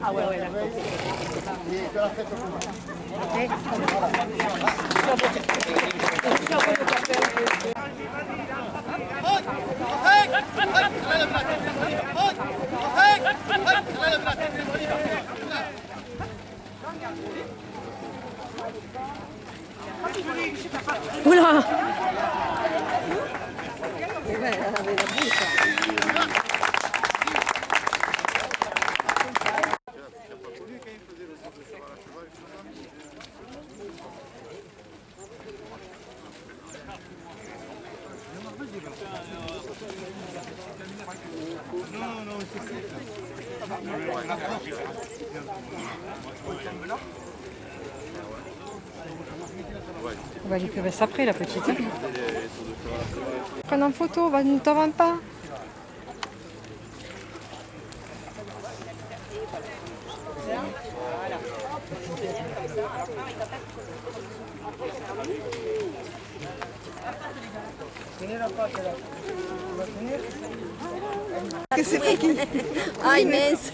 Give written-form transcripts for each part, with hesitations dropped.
Ah ouais, ouais, d'accord. Oula! On va lui faire ça après, la petite. Prends en photo, ne t'en vends pas. C'est pas qui? Ah, immense.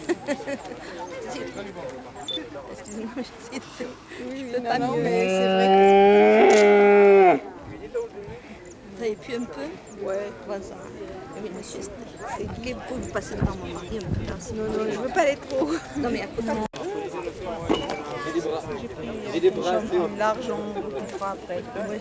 Excusez-moi, j'essaie de faire. Oui, je peux pas mieux. Mais c'est vrai que. Vous avez pu un peu? Ouais. Comment ça? Oui, monsieur, c'est vous passez devant mon mari un peu là. Non, non, je veux pas aller trop. Non, mais à côté. J'ai pris l'argent, on fera après. Ouais.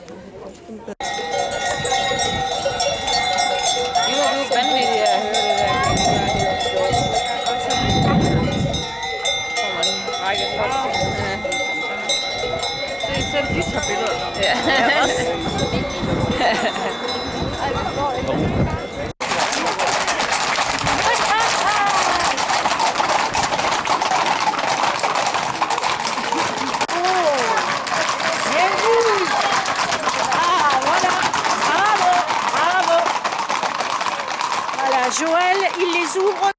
Joël, il les ouvre.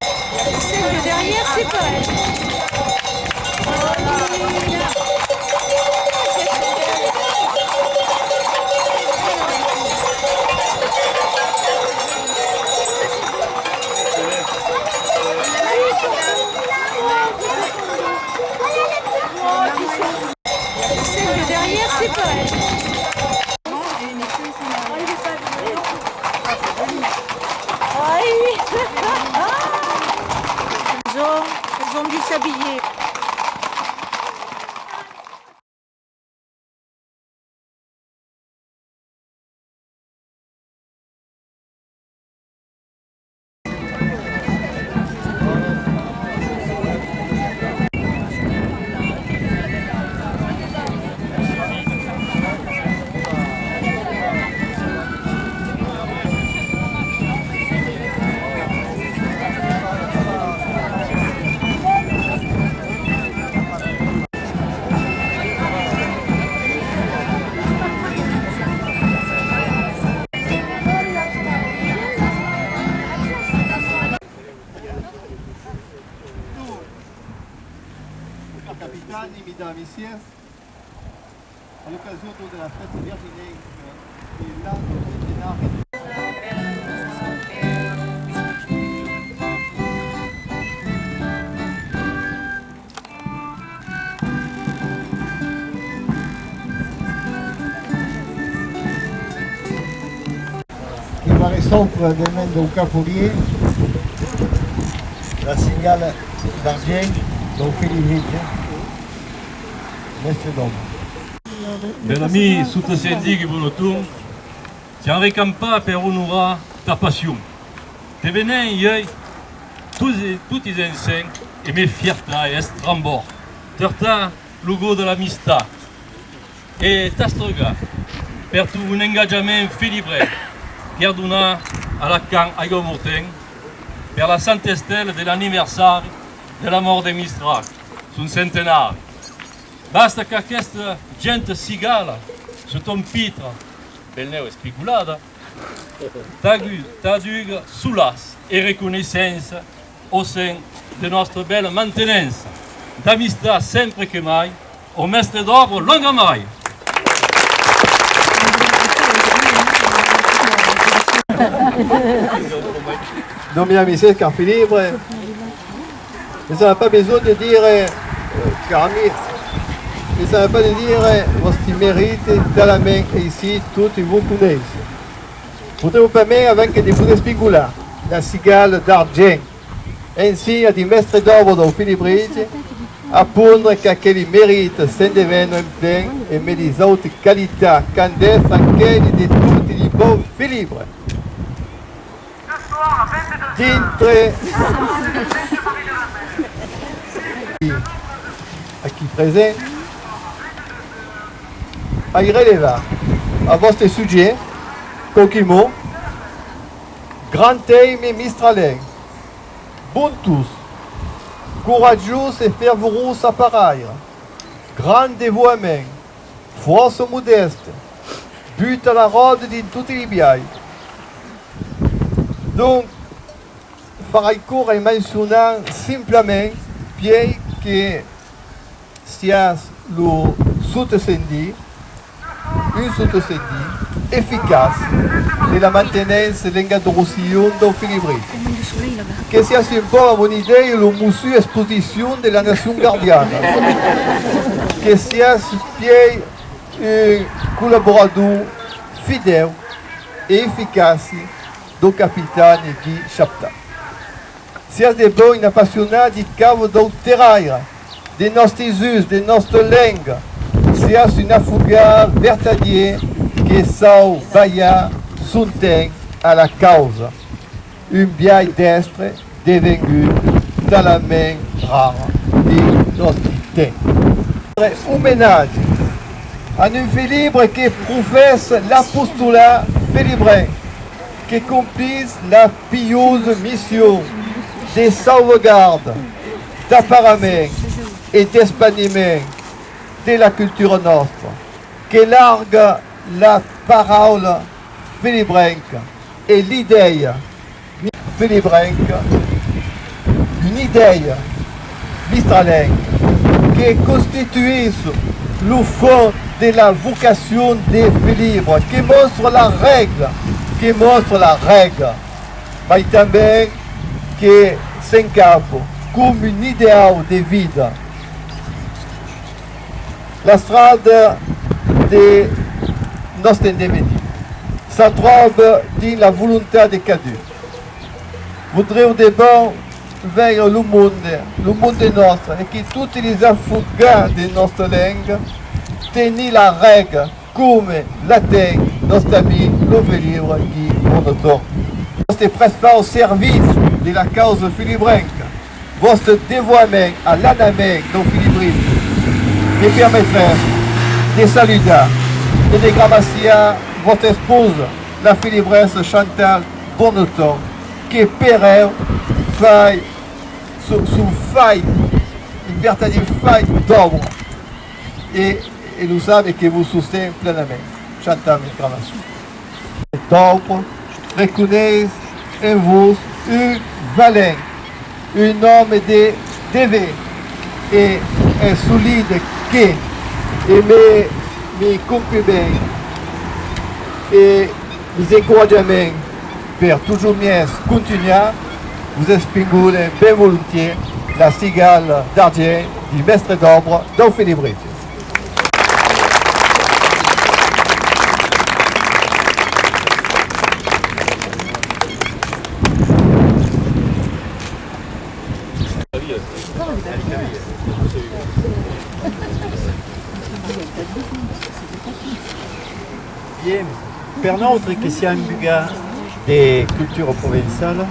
Celle de derrière, c'est pas elle. Celle de derrière, c'est pas elle. Ils ont dû s'habiller. Capitani, mesdames et messieurs, à l'occasion de la fête virginienne qui est là, au centenaire. Il va restare del mendo un capolier, la cigale d'argent, donc Philippe. Ben ami, sotto senti che buono tu, ti recampa per onorare ta passion. Te venen ieri, tutti i insieme, e me fiertà e strambor. Terta logo dell'amistà. E t'astroga, per tu un engagement filibre, per donare alla Can Aigo Morten, per la Santa Estelle dell'anniversario della morte di Mistral, sul centenario. Basta che questa gente sigala su ton pitra, bel neo e spiculata, t'aduga sulas e riconoscenza au sein de nostra bella mantenenza, d'amistà sempre che mai, o mestre d'opera lunga mai. Non, mesdames et messieurs, car Philippe, Mais ça n'a pas besoin de dire Caramir. Mais ça n'a pas de dire votre mérite dans la main ici, tout et vous connaissez. Potremmo per me anche di Buda Spigula, la cigale d'argent. Ainsi, a di mestre d'oro da Filibrige, a pondre che aquele mérite se deveno in plein e me di autre qualità candesse anche di tutti i buoni Filibre. Dintre a chi presente, a rilevare a vostro sujet, pochi mots, grand thème mistralin, bon tous, courageux et fervoreux appareil, grand dévouement, force modeste, but à la rode de tutti i biais. Donc, farai court et mentionnant simplement bien que sia le sottosendi, un sottosendi efficace de la maintenance de l'engadrosillon d'un Filibrige. Que sia un po' a buona idea le museo exposition de la nation gardiana. Que sia bien un collaborateur fidèle et efficace do capitane Guy Chapta. Sia de bon appassionat di cavo do terraire, de nostres us, de nostre langue. Sia un affogat vertadier que sau baia sunten à la cause. Un biais d'estre devenu dans la main rare de nostre temps. Un ménage à un Filibre qui professe l'apostolat Filibrin, qui accomplisse la pieuse mission de sauvegarde, d'apparement et d'espaniment de la culture nostre, qui largue la parole filibrenque et l'idée filibrenque, une idée mistralenque qui constitue le fond de la vocation des Filibres, qui montre la règle, mais también qui s'incarne comme un idéal de vida. La strada de nostre indemnité se trouve dans la volonté de Dieu. Voudrais d'abord vers le monde nostre, et que tous les affugats de notre langue tiennent la règle comme l'atteint notre ami le Filibre qui monotone. Votre prestation au service de la cause filibrenque, votre dévouement à l'anamèque de Filibrisme, me permettra de saluer et de remercier votre épouse, la Filibresse Chantal Bonneton, qui perd faille sous faille, une véritable faille d'ombre. Et nous savons que vous soutenez pleinement. Chantal, mes remercie. D'ombre, reconnaissez en vous un valent, un homme de devoir et un solide qui mes concubins et mes encouragements pour toujours mieux continuer, vous espingule bien volontiers la cigale d'argent du mestre d'ombre dans Filibrige. Bien, per notre che siamo un buga de culture provinciale,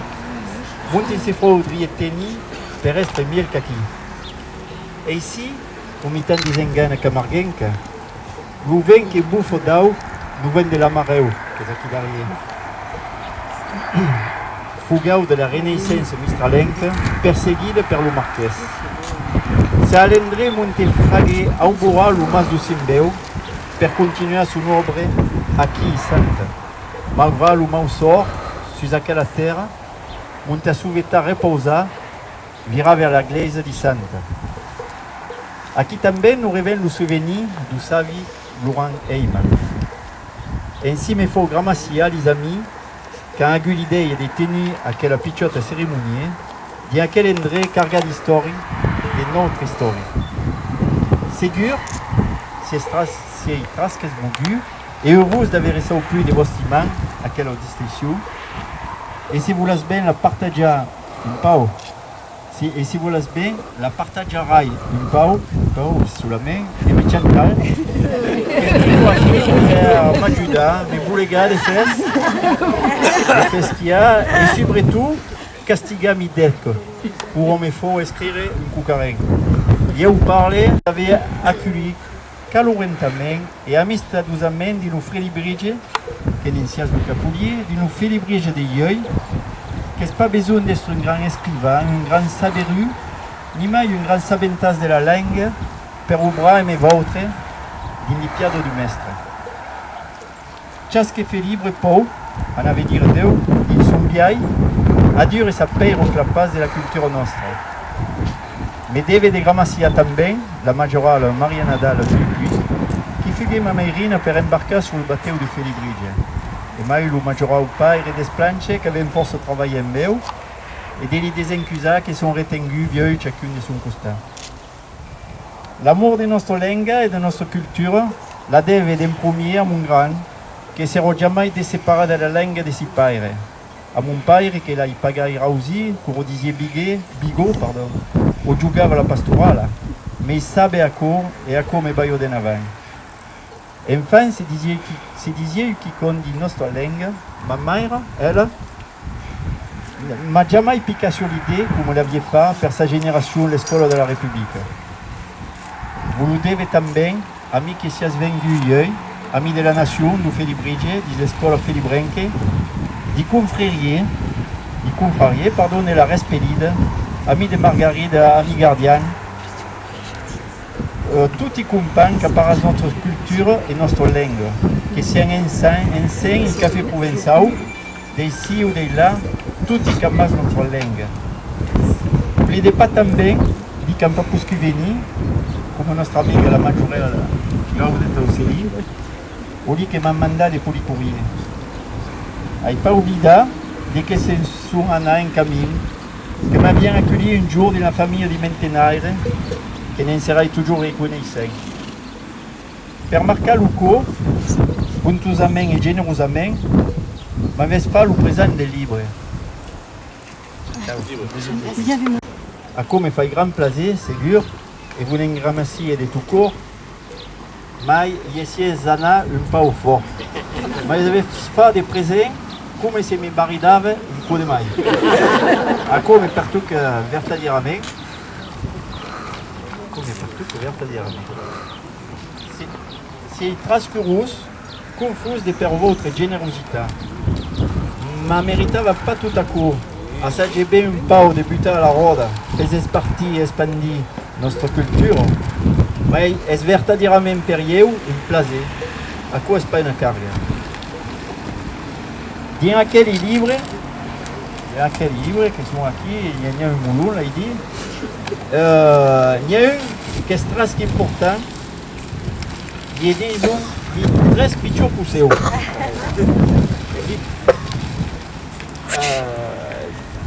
molti si faudrait tenir per être miel qu'aquí. Et ici, au mitan des engana camarguenca, nous venons que bouffo d'au, nous venons de la mareu, que c'est qui varie. Fugau de la Renaissance mistralenca, perseguida per lo marquès. Ça allendrait monter fragé au bois le mas du Simbeu, per continuer son œuvre aqui santa. Malgré le mau sort, sur aquella terra, monta suveta reposa, vira vers l'église de Santa. Aqui também nous révèle le souvenir du savi Laurent Heyman. Ainsi me faut gramercier les amis quand a eu l'idée de tenir aquella piccotta cérémonie di aquel endre carga di storie, de notre storie. Segur, si trasques bugu, et heureuse d'avoir ça au plus de vostres imans, à quelle distinction. Et si vous laissez bien la partager un pao, et si vous laissez bien la partagerai un pao sous la main, et me tiens calme. M'ajuda, mais vous les gars, les fesses qu'il y a, et surtout, castiga mi detto, pour on me faut écrire un cucaren. Je vous parlais, j'avais accueilli calorosamente et amistadosamente di un felibrige, che inizias le capoulier, di un felibrige de yeux, qu'est-ce pas besoin d'être un grand escrivain, un grand saberu, ni mai un grand sabentas de la langue, per ubra e me vautre, d'indipiado du mestre. Ciasque felibre pou, en avait dire Déu, il son biai, a dur e saper o clapas de la culture nostra. Mais deve de grammacia também, la majorale Maria Nadal du Puy, qui figuait ma mairina per embarcar sur le bateau du Felibrige. Et mai lo majoral père d'esplanche qui avait une force de travail en meu, et des desencusats qui sont retenus vieux chacun de son costat. L'amour de notre langue et de notre culture, la deve d'un premier mon grand, che sera jamais de séparer de la langue de ses pères. A mon père, che l'a pagai rausi, qu'on disait bigot, pardon, o giocava la pastorale, mais il savait à quoi et à quoi me baillot de navant. Enfin, se disait qui dit notre langue, ma mère, elle, m'a jamais piqué sur l'idée, comme l'aviez fait, per sa génération, l'école de la République. Vous le devez também, amis qui s'y vendu, amis de la nation, du Felibrige, de l'école Felibrenque, di confrérier, pardon, et la Respelide, amis de Margaride, Henri Gardian, tutti compagnons qui parlent notre culture et notre langue, que c'est un enseigne un café provençal, d'ici ou de là, tutti qui parlent notre langue. N'oubliez pas também, di qu'on pas plus que venir, comme notre amiga la Majorelle, Claude Tauseli, au lit que m'a mandat de polycourrier. N'ai pas oublié de que c'est un camin, que m'a bien accueilli un jour dans la famille de Mentenaire, que n'en serai toujours reconnaissant. Per marquer le coup, buntosament et générosament, m'avais fait le présent des livres. A quoi me fait grand plaisir, c'est sûr, et vous n'en ramassiez de tout corps, mais ici Zana un peu au fort. Mais j'avais fait des présents, come se mi baridava un coup de maille. A come pertuc vertadirament. C'est trascurus, confus de per votre générosité. Ma méritava pas tout à coup. A ça j'ai bien un peu débuté à la roda, faisais partie expandi notre culture, mais es vertadirament per eu un plaisir. A quoi est pas une carga? Dans quel livre qui sont ici, il y a un moulon là, il dit, il y a un qui est très important, il dit, très pichot poussé.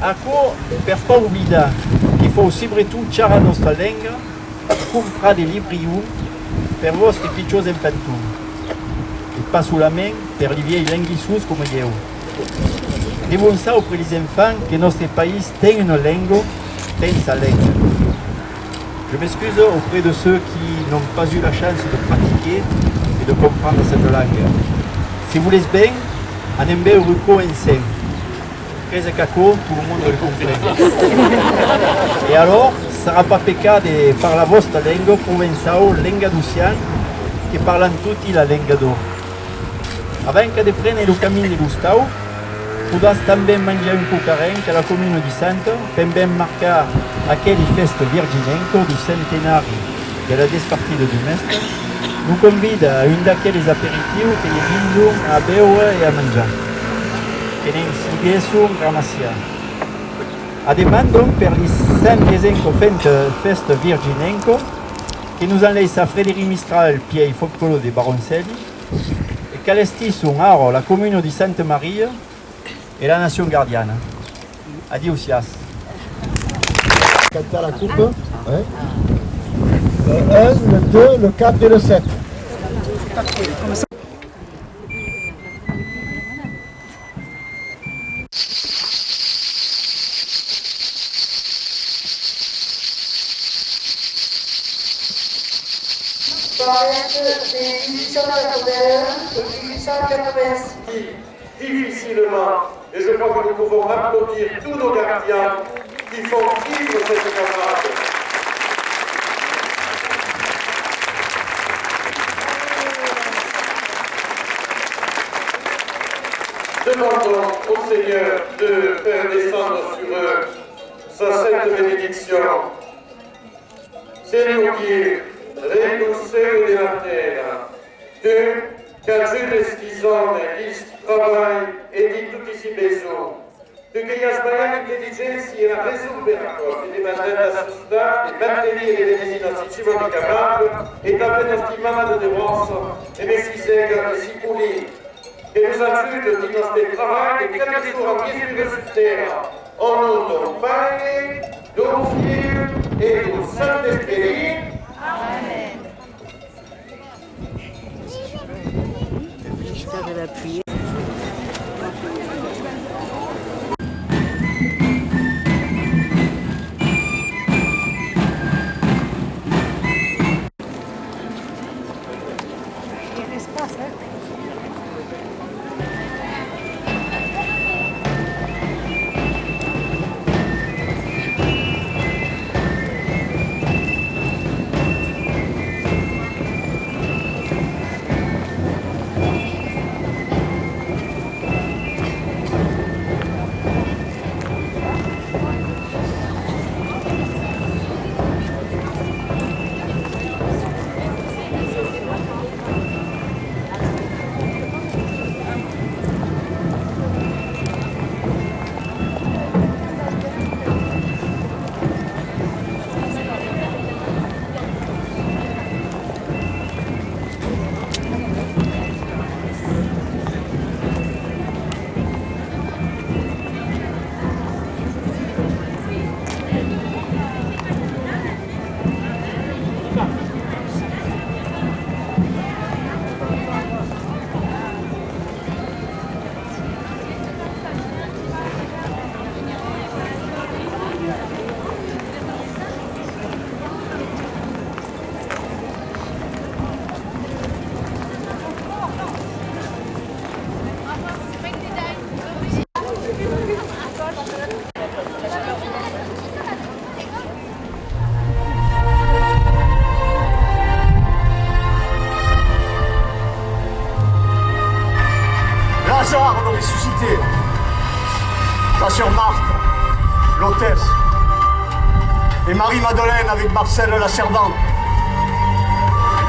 À quoi, per pas oublier, il faut aussi surtout chara notre langue, comprendre des livres per vostri pichos infantum. Et pas sous la main, per les vieilles languissus comme il y a. Devons ça auprès des enfants que notre pays ait une langue, ait sa langue. Je m'excuse auprès de ceux qui n'ont pas eu la chance de pratiquer et de comprendre cette langue. Si vous laissez bien, en un bel ruco enseigne. Très caco, tout le monde le comprend. Et alors, ça ne sera pas pécat de parler votre langue provençale, langue d'Ossian, qui parlent tutti la langue d'or. Avant que de prendre le camin de Gustavo, podràs també menjar un cucaren que la commune de Santo també marcar aquell festa virginenco du centenari de la despartida du mestre, nous convida a un d'aquells aperitius que hi vinguem a beure i a menjar, que n'en siguéssim ramaciar. Ademais, donc, per les 110 festa virginenco, que nous en laisse a Frédéric Mistral, Piei Folcolo de Baroncelli, et qu'allestissum aro la commune de Sainte Maria et la nation gardienne. Adiosias. quand tu as la coupe. Ouais. Le 1, le 2, le 4 et le 7. C'est 1881 et 1886. Difficilement, et je crois que nous pouvons applaudir tous nos gardiens qui font vivre cette camarade. Demandons au Seigneur de faire descendre sur eux sa sainte bénédiction. Seigneur Dieu, Regnus de la terra, que Cacciù destisone, is travail e di tutti si beso, che gli sbagliati intelligenza e la presumperato, e di mantenere la sostanza, di mantenere le designazioni di cavallo, e d'aver stimato di vostro, e messi sega e si pulì, che nous ajude di nostro travail, e quel jour en Jésus sur terre, en nom du Père, du Fils et du Saint-Esprit. Amen. De la pluie. Il y a l'espace, hein. Lazare le ressuscité, sa sœur Marthe, l'hôtesse, et Marie-Madeleine avec Marcel la servante.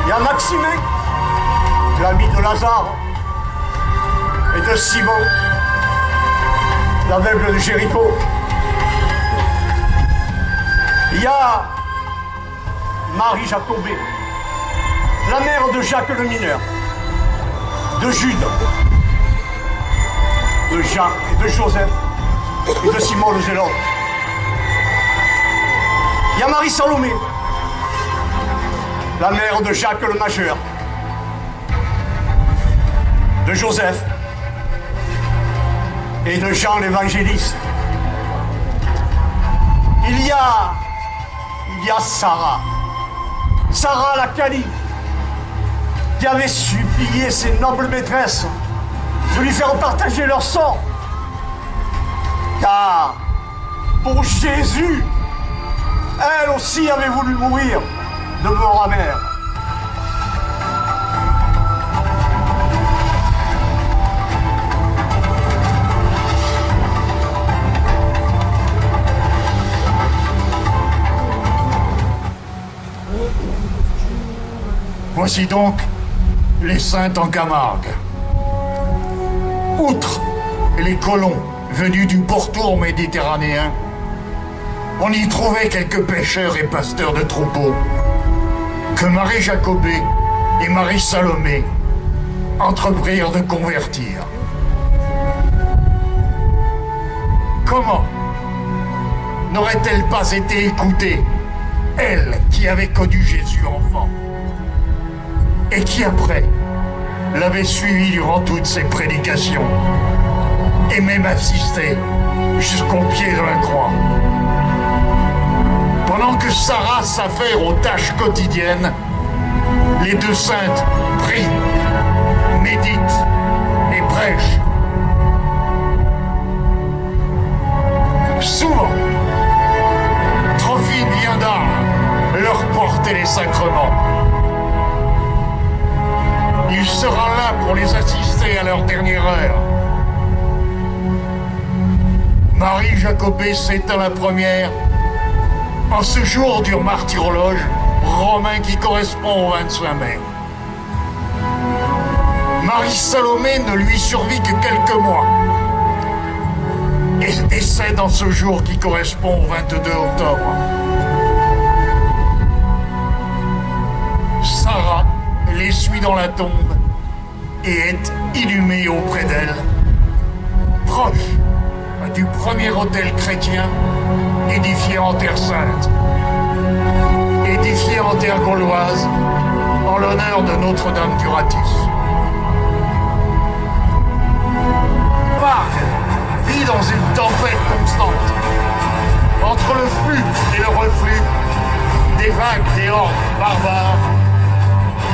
Il y a Maximin, l'ami de Lazare, et de Simon, l'aveugle de Jéricho. Il y a Marie Jacobée, la mère de Jacques le mineur, de Jude, de Jean et de Joseph et de Simon le Zélote. Il y a Marie Salomé, la mère de Jacques le Majeur, de Joseph et de Jean l'évangéliste. Il y a Sarah, Sarah la calife, qui avait supplié ses nobles maîtresses de lui faire partager leur sang. Car pour Jésus, elle aussi avait voulu mourir de mort amère. Voici donc les saintes en Camargue. Outre les colons venus du pourtour méditerranéen, on y trouvait quelques pêcheurs et pasteurs de troupeaux que Marie Jacobée et Marie Salomé entreprirent de convertir. Comment? n'aurait-elle pas été écoutée, elle qui avait connu Jésus enfant et qui après l'avait suivi durant toutes ses prédications et même assisté jusqu'au pied de la croix. Pendant que Sarah s'affaire aux tâches quotidiennes, les deux saintes prient, méditent et prêchent. Souvent, Trophime viendra leur porter les sacrements. Il sera là pour les assister à leur dernière heure. Marie Jacobée s'éteint la première en ce jour du martyrologe romain qui correspond au 25 mai. Marie Salomé ne lui survit que quelques mois et décède en ce jour qui correspond au 22 octobre. Sarah les suit dans la tombe et est inhumée auprès d'elle, proche du premier autel chrétien édifié en terre sainte, édifié en terre gauloise en l'honneur de Notre-Dame du Ratis. Marc vit dans une tempête constante, entre le flux et le reflux des vagues des hordes barbares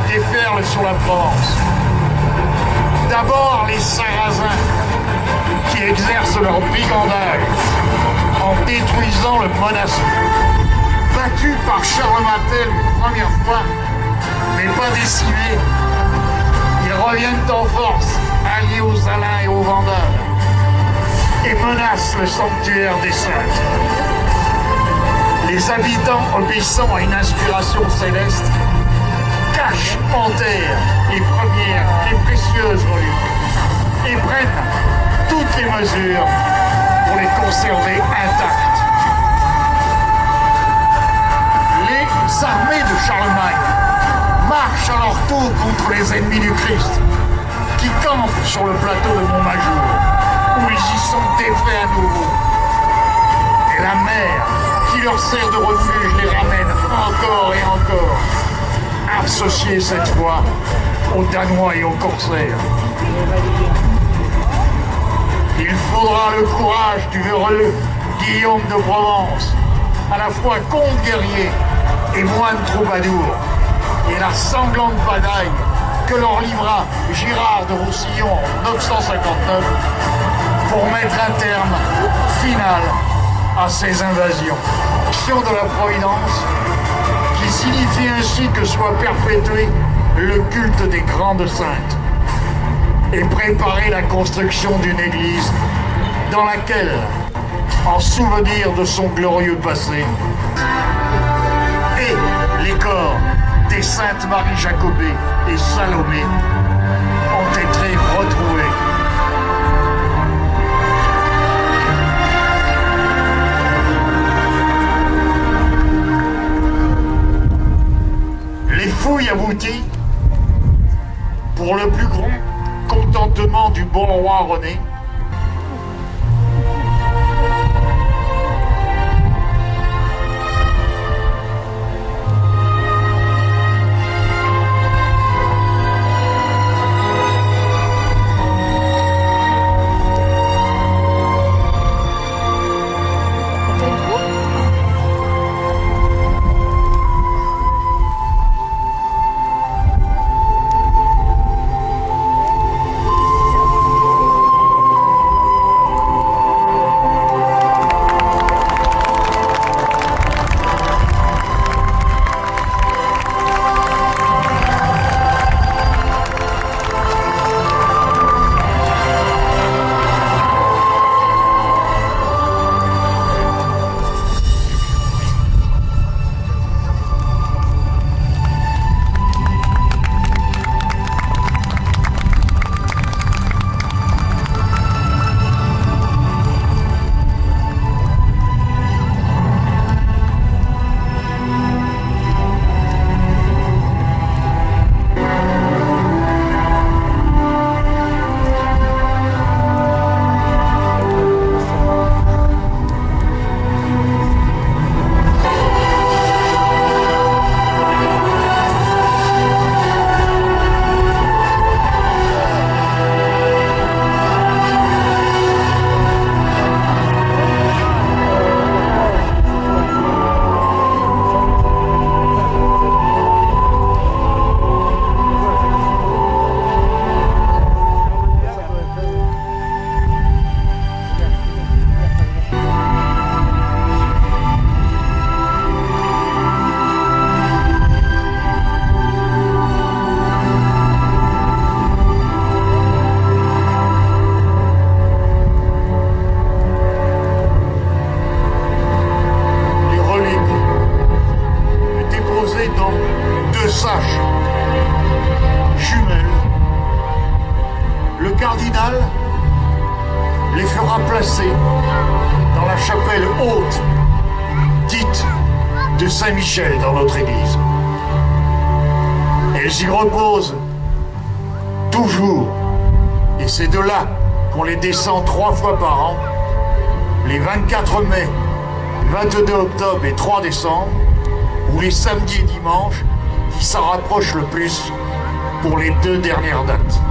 qui déferlent sur la Provence. D'abord les Sarrasins qui exercent leur brigandage en détruisant le monastère. Battus par Charles Martel une première fois, mais pas décimés, ils reviennent en force, alliés aux Alains et aux Vandales, et menacent le sanctuaire des Saintes. Les habitants, obéissant à une inspiration céleste, cachent en terre les premières, les précieuses reliques, et prennent toutes les mesures pour les conserver intactes. Les armées de Charlemagne marchent à leur tour contre les ennemis du Christ, qui campent sur le plateau de Montmajour, où ils y sont défaits à nouveau. Et la mer, qui leur sert de refuge, les ramène encore et encore, associés cette fois aux Danois et aux Corsaires. Il faudra le courage du véreux Guillaume de Provence, à la fois comte guerrier et moine troubadour, et la sanglante bataille que leur livra Girard de Roussillon en 959 pour mettre un terme final à ces invasions. Action de la Providence qui signifie ainsi que soit perpétué le culte des grandes saintes et préparer la construction d'une église dans laquelle, en souvenir de son glorieux passé, et les corps des saintes Marie Jacobée et Salomé ont été retrouvés. Les fouilles abouties, pour le plus grand contentement du bon roi René, de Saint-Michel dans notre église. Elles y reposent toujours, et c'est de là qu'on les descend 3 fois par an, les 24 mai, 22 octobre et 3 décembre, ou les samedis et dimanches, qui s'en rapprochent le plus pour les 2 dernières dates.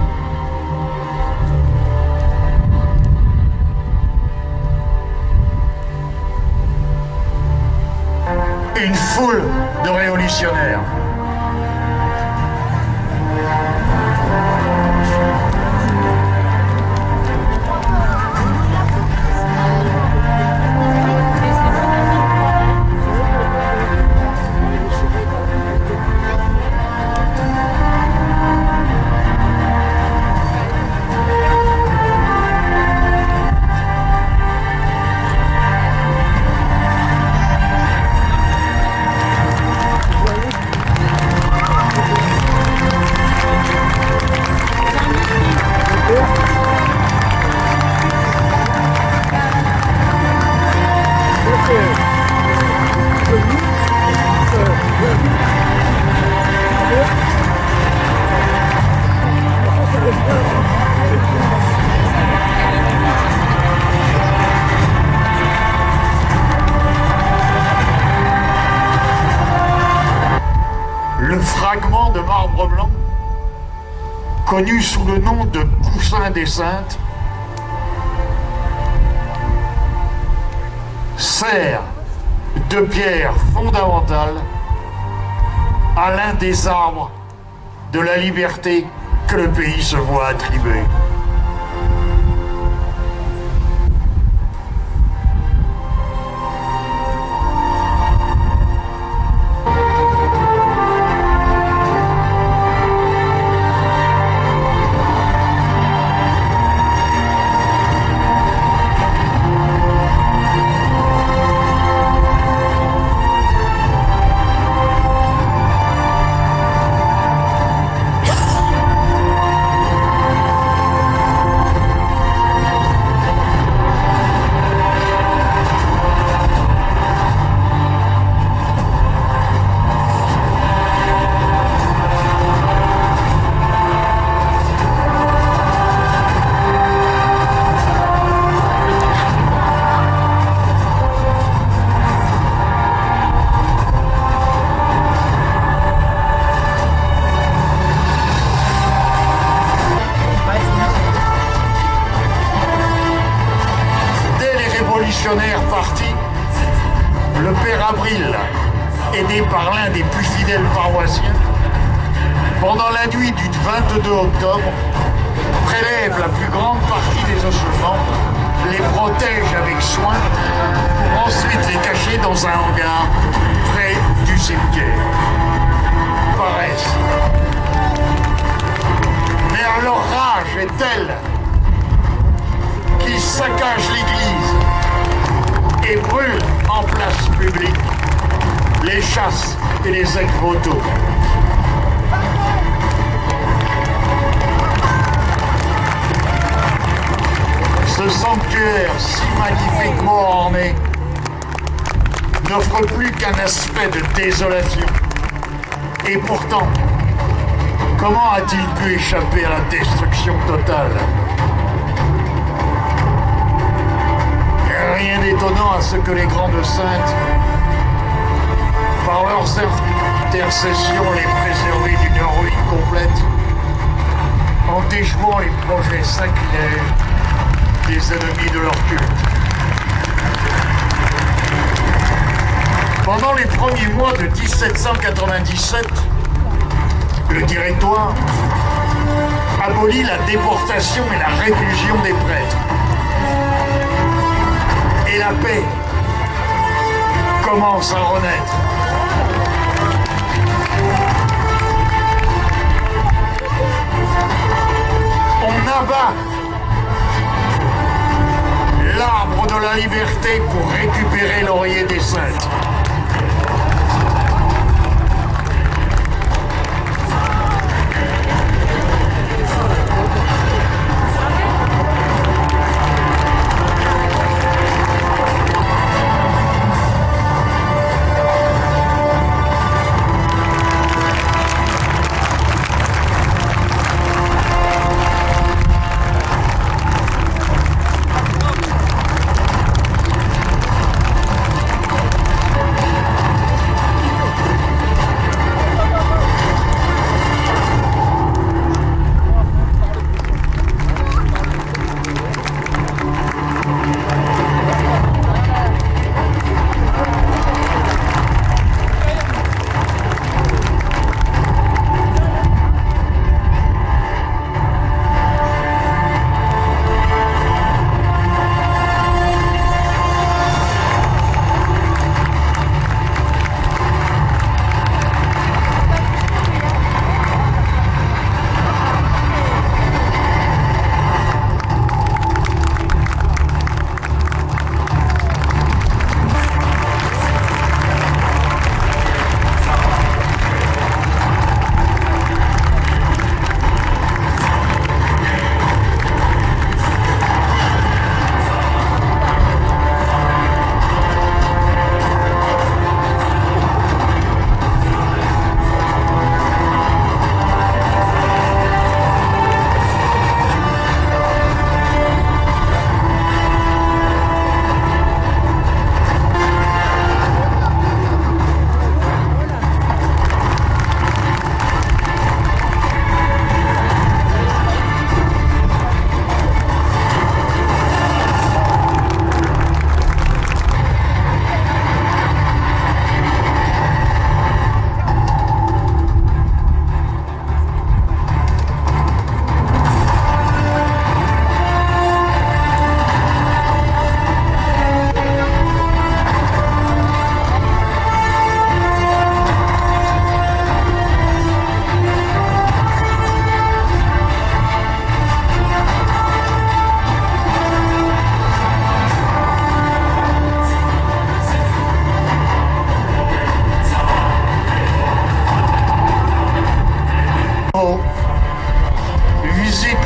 Une foule de révolutionnaires. Le fragment de marbre blanc, connu sous le nom de Coussin des Saintes, sert de pierre fondamentale à l'un des arbres de la liberté que le pays se voit attribuer. Parti, le père Avril, aidé par l'un des plus fidèles paroissiens, pendant la nuit du 22 octobre, prélève la plus grande partie des ossements, les protège avec soin, pour ensuite les cacher dans un hangar près du cimetière. Paresse. Mais leur rage est telle qu'ils saccagent l'église et brûle en place publique les chasses et les ex-voto. Ce sanctuaire si magnifiquement orné n'offre plus qu'un aspect de désolation. Et pourtant, comment a-t-il pu échapper à la destruction totale ? Rien d'étonnant à ce que les grandes saintes, par leurs intercessions, les préservées d'une ruine complète, en déjouant les projets sacrilèges des ennemis de leur culte. Pendant les premiers mois de 1797, le Directoire abolit la déportation et la réclusion des prêtres. Et la paix commence à renaître. On abat l'arbre de la liberté pour récupérer l'oreiller des saintes.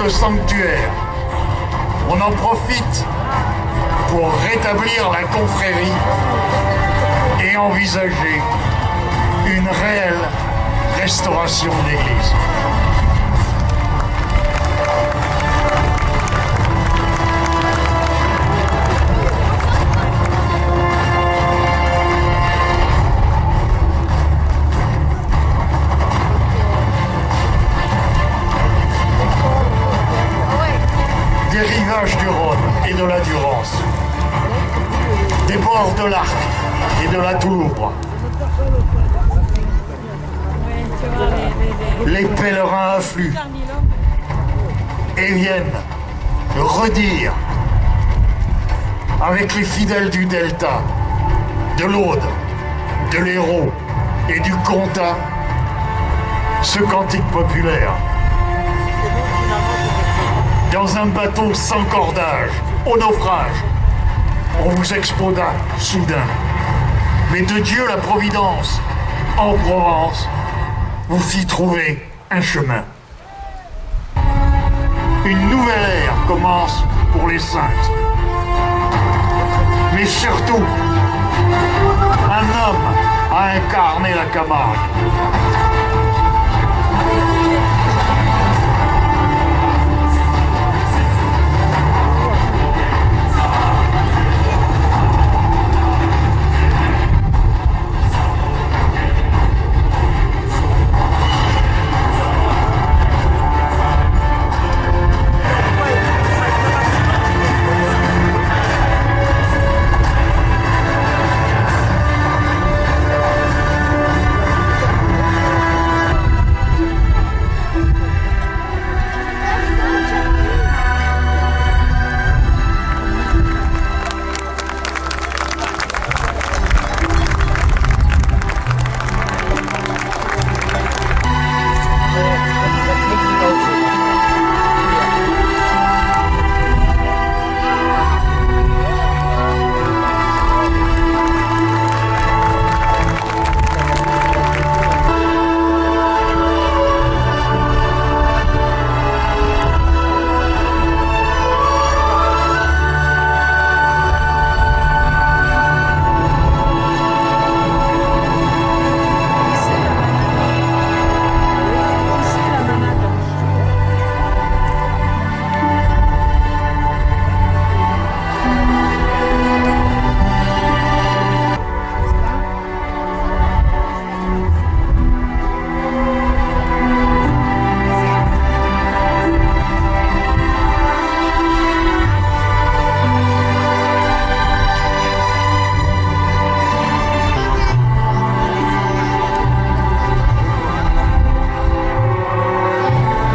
sanctuaire. On en profite pour rétablir la confrérie et envisager une réelle restauration de l'église. Des rivages du Rhône et de la Durance, des bords de l'Arc et de la Touloure, les pèlerins affluent et viennent redire avec les fidèles du Delta, de l'Aude, de l'Hérault et du Comtat ce cantique populaire. Dans un bateau sans cordage, au naufrage, on vous exposa soudain. Mais de Dieu la providence, en Provence, vous fit trouver un chemin. Une nouvelle ère commence pour les saintes. Mais surtout, un homme a incarné la Camargue.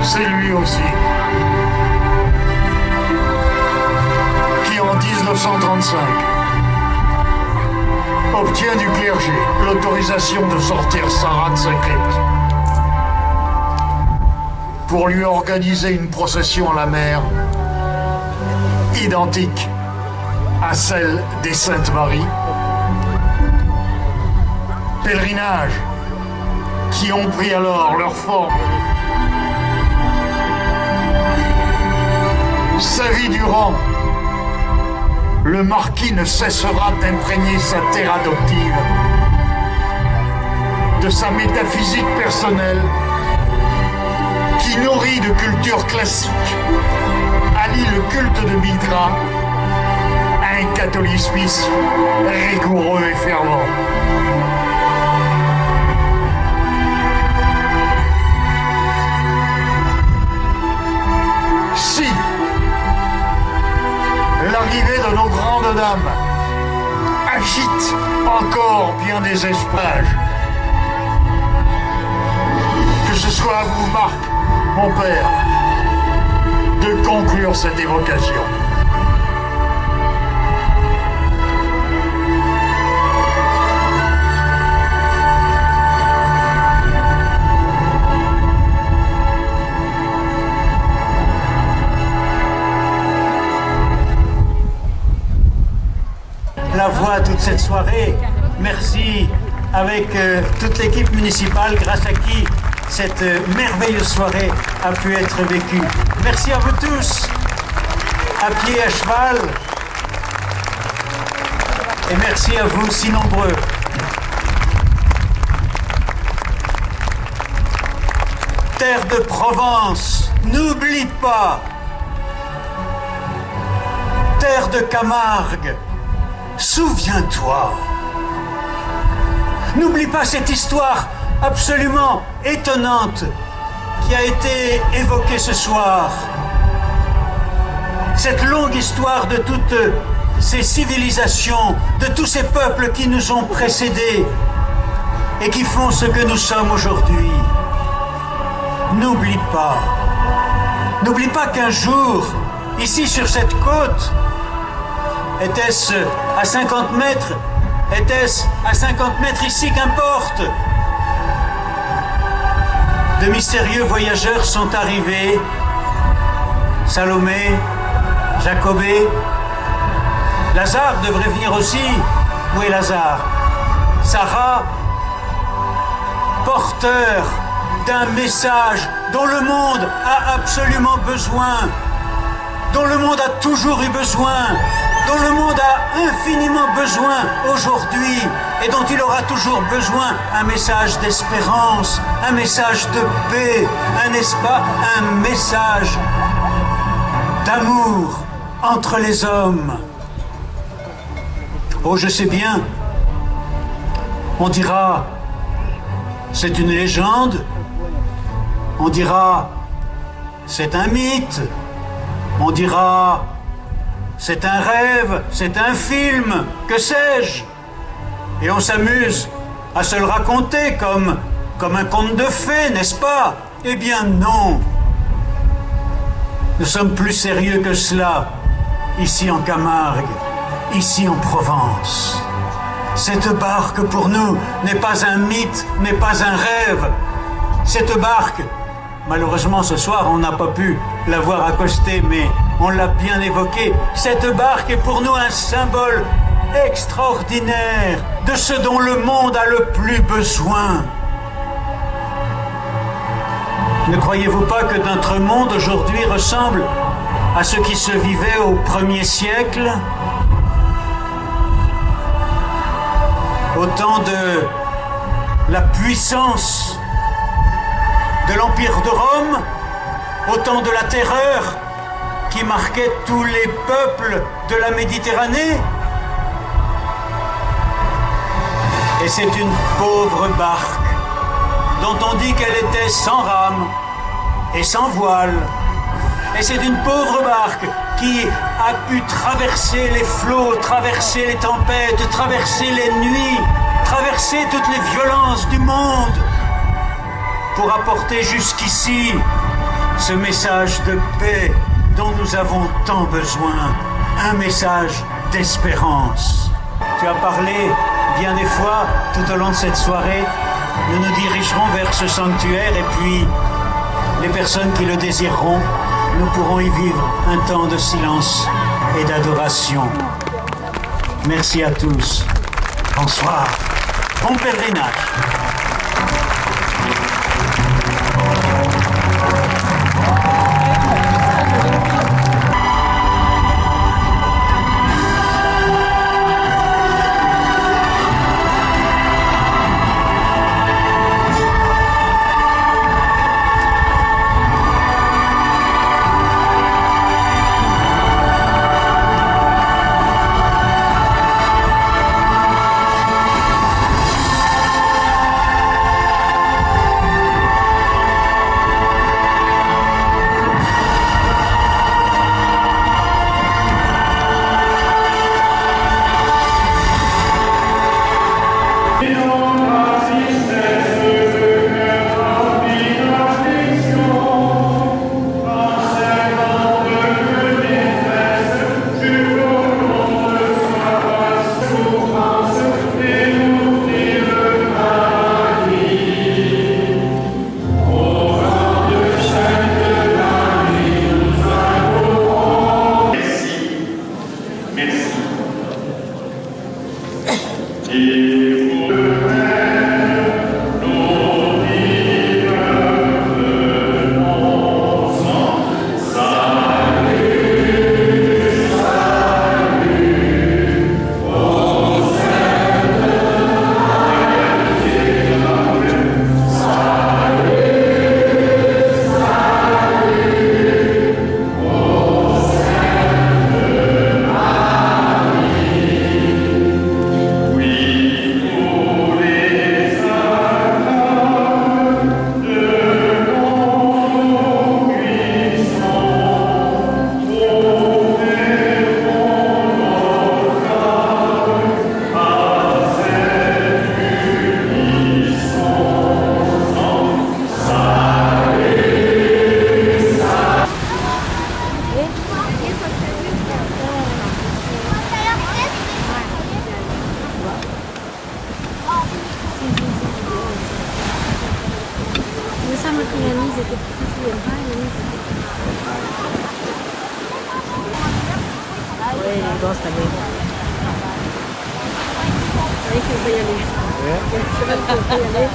C'est lui aussi qui, en 1935, obtient du clergé l'autorisation de sortir Sarah de sa crypte pour lui organiser une procession à la mer identique à celle des Saintes Maries. Pèlerinages qui ont pris alors leur forme. Sa vie durant, le marquis ne cessera d'imprégner sa terre adoptive de sa métaphysique personnelle qui nourrit de culture classique, allie le culte de Mithra à un catholicisme rigoureux et fervent. Si l'arrivée de nos grandes dames agite encore bien des esprits, que ce soit à vous, Marc, mon père, de conclure cette évocation. La voix toute cette soirée. Merci avec toute l'équipe municipale grâce à qui cette merveilleuse soirée a pu être vécue. Merci à vous tous, à pied, à cheval. Et merci à vous si nombreux. Terre de Provence, n'oublie pas. Terre de Camargue, souviens-toi. N'oublie pas cette histoire absolument étonnante qui a été évoquée ce soir. Cette longue histoire de toutes ces civilisations, de tous ces peuples qui nous ont précédés et qui font ce que nous sommes aujourd'hui. N'oublie pas qu'un jour, ici sur cette côte, était-ce à 50 mètres, était-ce à 50 mètres ici, qu'importe, de mystérieux voyageurs sont arrivés, Salomé, Jacobé, Lazare devrait venir aussi. Où est Lazare? Sarah, porteur d'un message dont le monde a absolument besoin, dont le monde a toujours eu besoin, dont le monde a infiniment besoin aujourd'hui et dont il aura toujours besoin, un message d'espérance, un message de paix, un message d'amour entre les hommes. Oh, je sais bien, on dira, c'est une légende, on dira, c'est un mythe, on dira, c'est un rêve, c'est un film, que sais-je? Et on s'amuse à se le raconter comme un conte de fées, n'est-ce pas? Eh bien non. Nous sommes plus sérieux que cela, ici en Camargue, ici en Provence. Cette barque pour nous n'est pas un mythe, n'est pas un rêve. Cette barque, malheureusement ce soir on n'a pas pu la voir accoster, mais on l'a bien évoqué. Cette barque est pour nous un symbole extraordinaire de ce dont le monde a le plus besoin. Ne croyez-vous pas que notre monde aujourd'hui ressemble à ce qui se vivait au 1er siècle? Au temps de la puissance de l'Empire de Rome, au temps de la terreur qui marquait tous les peuples de la Méditerranée. Et c'est une pauvre barque dont on dit qu'elle était sans rame et sans voile. Et c'est une pauvre barque qui a pu traverser les flots, traverser les tempêtes, traverser les nuits, traverser toutes les violences du monde pour apporter jusqu'ici ce message de paix dont nous avons tant besoin, un message d'espérance. Tu as parlé bien des fois tout au long de cette soirée. Nous nous dirigerons vers ce sanctuaire et puis les personnes qui le désireront, nous pourrons y vivre un temps de silence et d'adoration. Merci à tous. Bonsoir. Bon pèlerinage. Et Yannis était petit, Yannis était ouais, il est grand cette année. Oui, il faut y aller. C'est vrai qu'il faut y aller.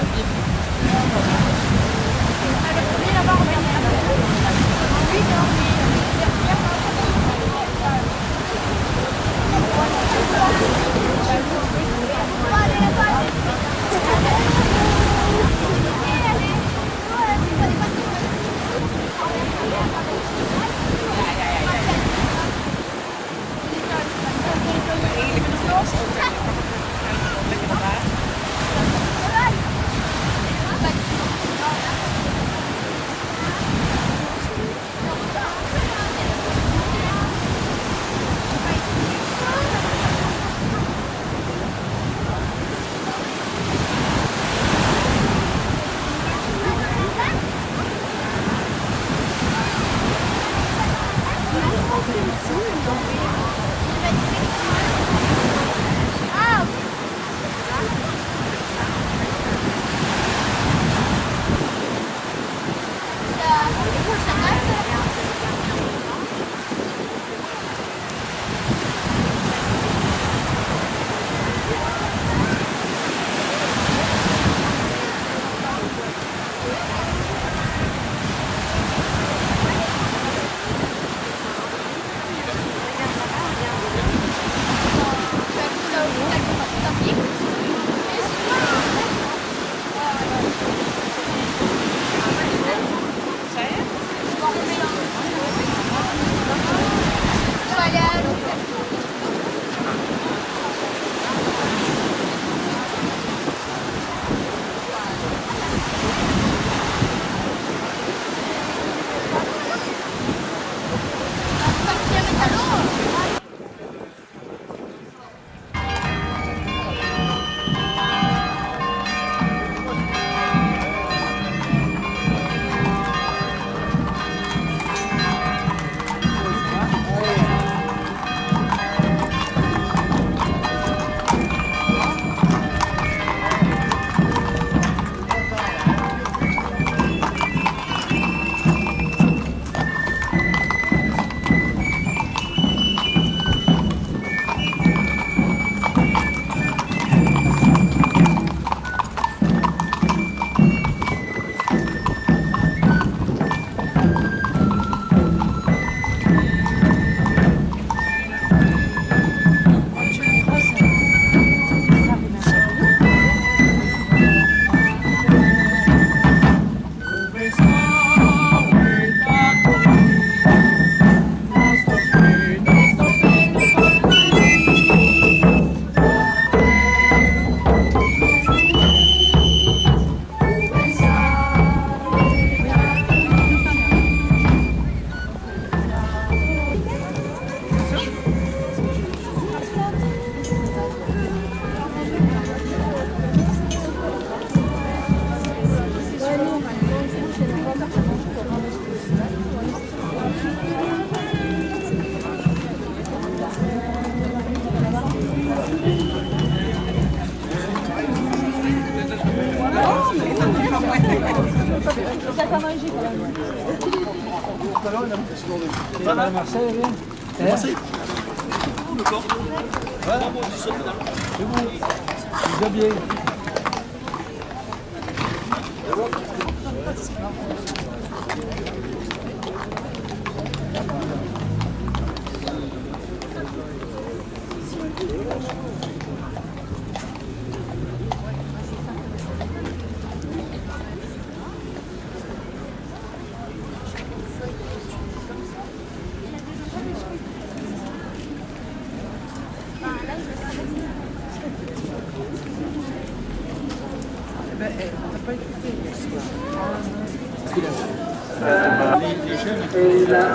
La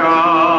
Africa.